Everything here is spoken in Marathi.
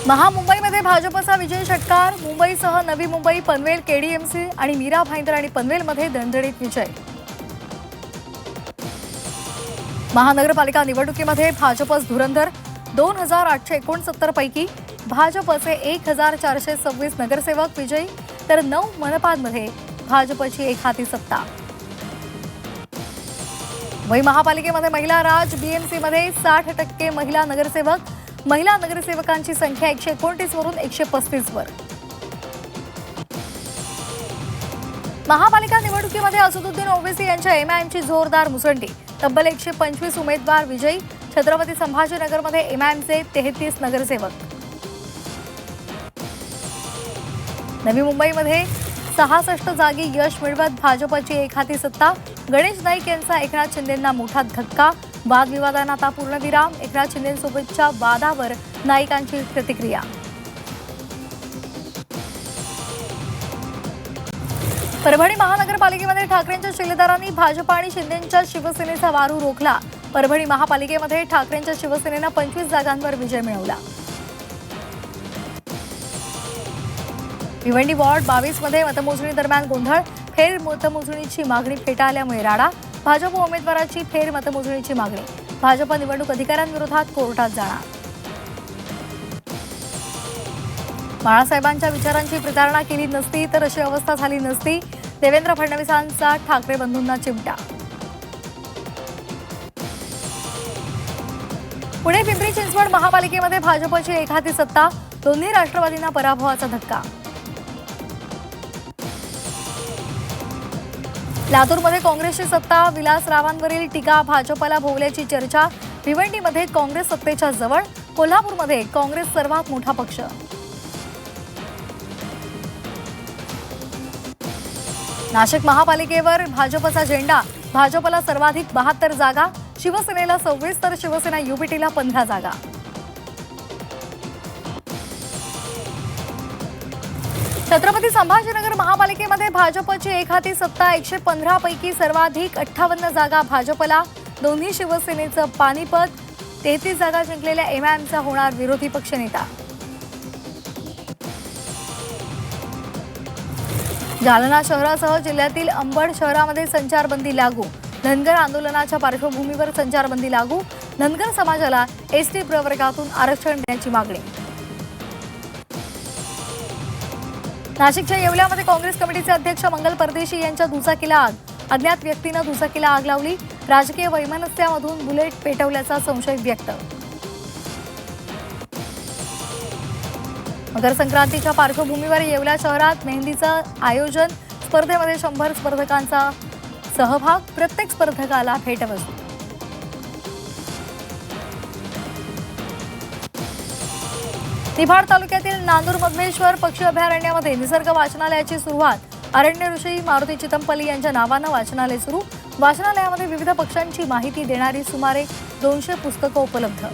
महामुंबईमध्ये भाजपचा विजय षटकार। मुंबईसह नवी मुंबई, पनवेल, केडीएमसी आणि मीरा भाईंदर आणि पनवेलमध्ये दणदणीत विजय। महानगरपालिका निवडणुकीमध्ये भाजपच धुरंधर। 2869 पैकी भाजपचे 1426 नगरसेवक विजयी, तर 9 मनपामध्ये भाजपची एकहाती सत्ता। मुंबई महापालिकेमध्ये महिला राज। बीएमसीमध्ये 60% महिला नगरसेवक। महिला नगरसेवकांची संख्या 129 वरून 135 वर। महापालिका निवडणुकीमध्ये असदुद्दीन ओवैसी यांच्या एमआयएमची जोरदार मुसंडी। तब्बल 125 उमेदवार विजयी। छत्रपती संभाजीनगरमध्ये एमआयएमचे 33 नगरसेवक। नवी मुंबईमध्ये 66 जागी यश मिळवत भाजपची एकहाती सत्ता। गणेश नाईक यांचा एकनाथ शिंदेंना मोठा धक्का। वादविवादांना आता पूर्णविराम। एकनाथ शिंदेंसोबतच्या वादावर नाईकांची प्रतिक्रिया। परभणी महानगरपालिकेमध्ये ठाकरेंच्या शिलेदारांनी भाजप आणि शिंदेंच्या शिवसेनेचा वारू रोखला। परभणी महापालिकेमध्ये ठाकरेंच्या शिवसेनेनं 25 जागांवर विजय मिळवला। भिवंडी वॉर्ड 22 मध्ये मतमोजणी दरम्यान गोंधळ। फेर मतमोजणीची मागणी फेटाळल्यामुळे राडा। भाजप उमेदवाराची फेर मतमोजणीची मागणी। भाजप निवडणूक अधिकाऱ्यांविरोधात कोर्टात जाणार। बाळासाहेबांच्या विचारांची प्रतारणा केली नसती तर अशी अवस्था झाली नसती। देवेंद्र फडणवीसांचा ठाकरे बंधूंना चिमटा। पुणे पिंपरी चिंचवड महापालिकेमध्ये भाजपची एकहाती सत्ता। दोन्ही राष्ट्रवादींना पराभवाचा धक्का। लातूरमध्ये काँग्रेसची सत्ता। विलासरावांवरील टीका। भाजपला भोवल्याची चर्चा। भिवंडीमध्ये काँग्रेस सत्तेच्या जवळ। कोल्हापूरमध्ये काँग्रेस सर्वात मोठा पक्ष। नाशिक महापालिकेवर भाजपचा झेंडा। भाजपला सर्वाधिक 72 जागा। शिवसेनेला 26 तर शिवसेना युबीटीला 15 जागा। छत्रपती संभाजीनगर महापालिकेमध्ये भाजपची एकहाती सत्ता। 115 पैकी सर्वाधिक 58 जागा भाजपला। दोन्ही शिवसेनेचं पानिपत। 33 जागा जिंकलेल्या एमआयएमचा होणार विरोधी पक्षनेता। जालना शहरासह जिल्ह्यातील अंबड शहरामध्ये संचारबंदी लागू। धनगर आंदोलनाच्या पार्श्वभूमीवर संचारबंदी लागू। धनगर समाजाला एसटी प्रवर्गातून आरक्षण देण्याची मागणी। नाशिकच्या येवल्यामध्ये काँग्रेस कमिटीचे अध्यक्ष मंगल परदेशी यांच्या दुचाकीला आग। अज्ञात व्यक्तीनं दुचाकीला आग लावली। राजकीय वैमनस्यामधून बुलेट पेटवल्याचा संशय व्यक्त। मकर संक्रांतीच्या पार्श्वभूमीवर येवला शहरात मेहंदीचं आयोजन। स्पर्धेमध्ये 100 स्पर्धकांचा सहभाग। प्रत्येक स्पर्धकाला भेटवस्तू। निफाड तालुक्यातील नांदूर मधमेश्वर पक्षी अभयारण्यामध्ये निसर्ग वाचनालयाची सुरुवात। अरण्य ऋषी मारुती चितमपल्ली यांच्या नावानं वाचनालय सुरू। वाचनालयामध्ये विविध पक्ष्यांची माहिती देणारी सुमारे 200 पुस्तकं उपलब्ध।